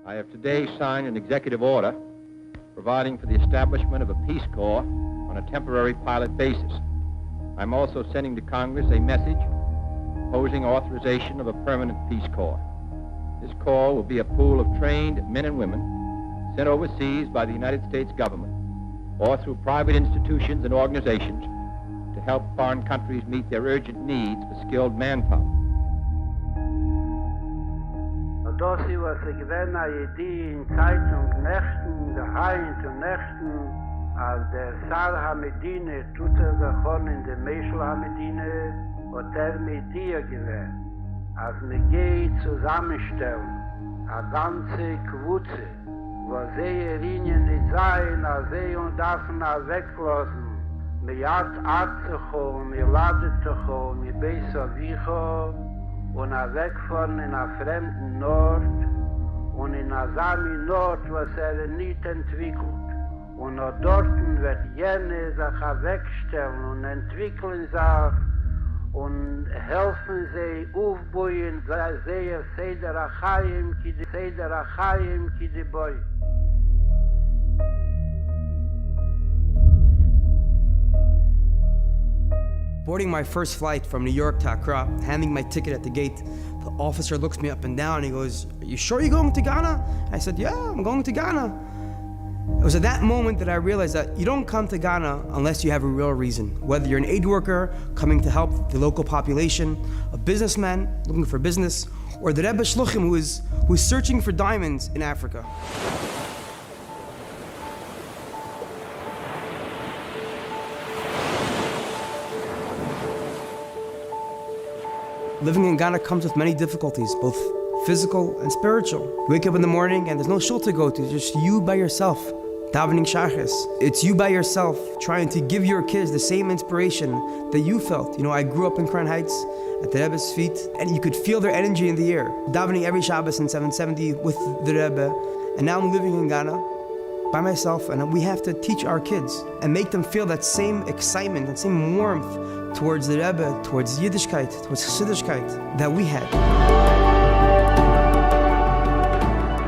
I have today signed an executive order providing for the establishment of a Peace Corps on a temporary pilot basis. I'm also sending to Congress a message proposing authorization of a permanent Peace Corps. This Corps will be a pool of trained men and women sent overseas by the United States government or through private institutions and organizations to help foreign countries meet their urgent needs for skilled manpower. Das ist, was ich gewinne, eine Idee in Zeitung Nächten, geheim und Nächten, als der Sar Hamedine tut sich in der Meschel Hamedine, und mir Idee gewinnt, als wir gehen zusammenstellen, eine ganze Quutze, wo sie Linien nicht sein, als sie und davon weglassen, mir hat Arzecho, mir Ladetecho, mir besser Wiecho, und wegfahren in einer fremden Nord und in einer Sami Nord, was nicht entwickelt. Und noch dort wird jene sich wegstellen und entwickeln sich und helfen sie aufbauen, sehr Seder Achayim ki die Boy. Boarding my first flight from New York to Accra, handing my ticket at the gate, the officer looks me up and down and he goes, "Are you sure you're going to Ghana?" I said, "Yeah, I'm going to Ghana." It was at that moment that I realized that you don't come to Ghana unless you have a real reason. Whether you're an aid worker coming to help the local population, a businessman looking for business, or the Rebbe Shluchim who is searching for diamonds in Africa. Living in Ghana comes with many difficulties, both physical and spiritual. You wake up in the morning and there's no shul to go to, just you by yourself, davening shachris. It's you by yourself trying to give your kids the same inspiration that you felt. You know, I grew up in Crown Heights at the Rebbe's feet, and you could feel their energy in the air. Davening every Shabbos in 770 with the Rebbe, and now I'm living in Ghana by myself, and we have to teach our kids and make them feel that same excitement, that same warmth towards the Rebbe, towards Yiddishkeit, towards Chassidishkeit that we had.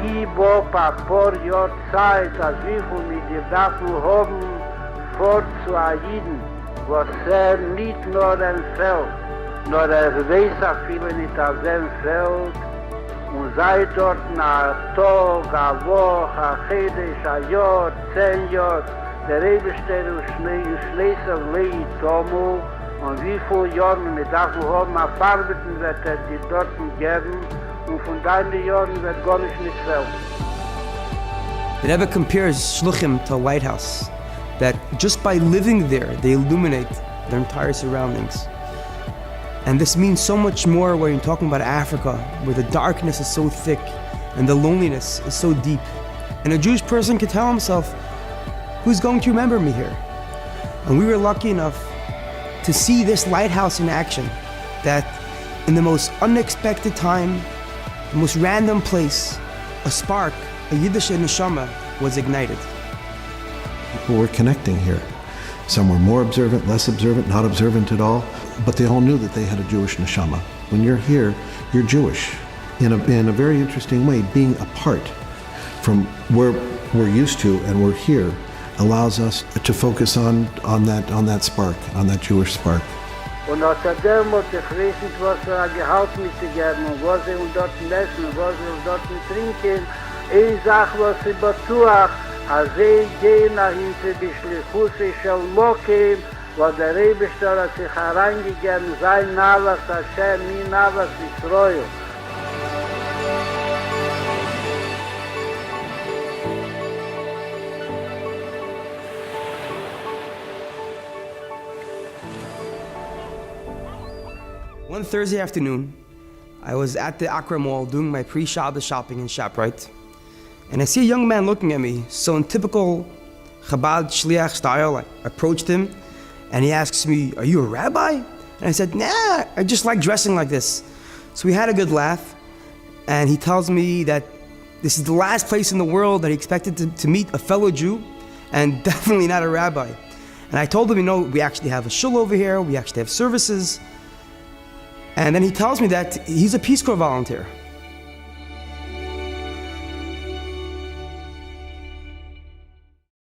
Ich war ein paar Jahre Zeit, als wir mit dir dafür haben, vor zu Aiden, was nicht nur ein Feld, nur weiß auch viele nicht auf dem Feld, und sei dort nach Tag, eine Woche, ein Chedesh, ein Jahr, 10 Jahre, der Rebesteller und Schleißer Leid, Tomo, und wie viele Jahre wir dafür haben, arbeiten wird die dort geben, und von deinen Jahren wird gar nicht fehlen. The Rebbe compares Shluchim to a lighthouse, that just by living there, they illuminate their entire surroundings. And this means so much more when you're talking about Africa, where the darkness is so thick and the loneliness is so deep. And a Jewish person can tell himself, who's going to remember me here? And we were lucky enough to see this lighthouse in action, that in the most unexpected time, the most random place, a spark, a Yiddish neshama was ignited. People were connecting here. Some were more observant, less observant, not observant at all, but they all knew that they had a Jewish neshama. When you're here, you're Jewish. In a very interesting way, being apart from where we're used to and we're here allows us to focus on that spark, on that Jewish spark. Und außerdem muss ich wissen, was Gehalt mitzugeben, und was sie dort essen, und was sie dort trinken. Eine Sache, was sie betuach, als sie gehen nach hinten die Schlichusse shel Mokim, wo der Rebester hat sich hereingegeben, sein Navas Hashem, mein Navas Yisroel. One Thursday afternoon, I was at the Accra Mall doing my pre-Shabbos shopping in ShopRite, and I see a young man looking at me. So in typical Jabad Shliach style, I approached him, and he asks me, "Are you a rabbi?" And I said, "Nah, I just like dressing like this." So we had a good laugh, and he tells me that this is the last place in the world that he expected to meet a fellow Jew, and definitely not a rabbi. And I told him, you know, we actually have a shul over here, we actually have services. And then he tells me that he's a Peace Corps volunteer.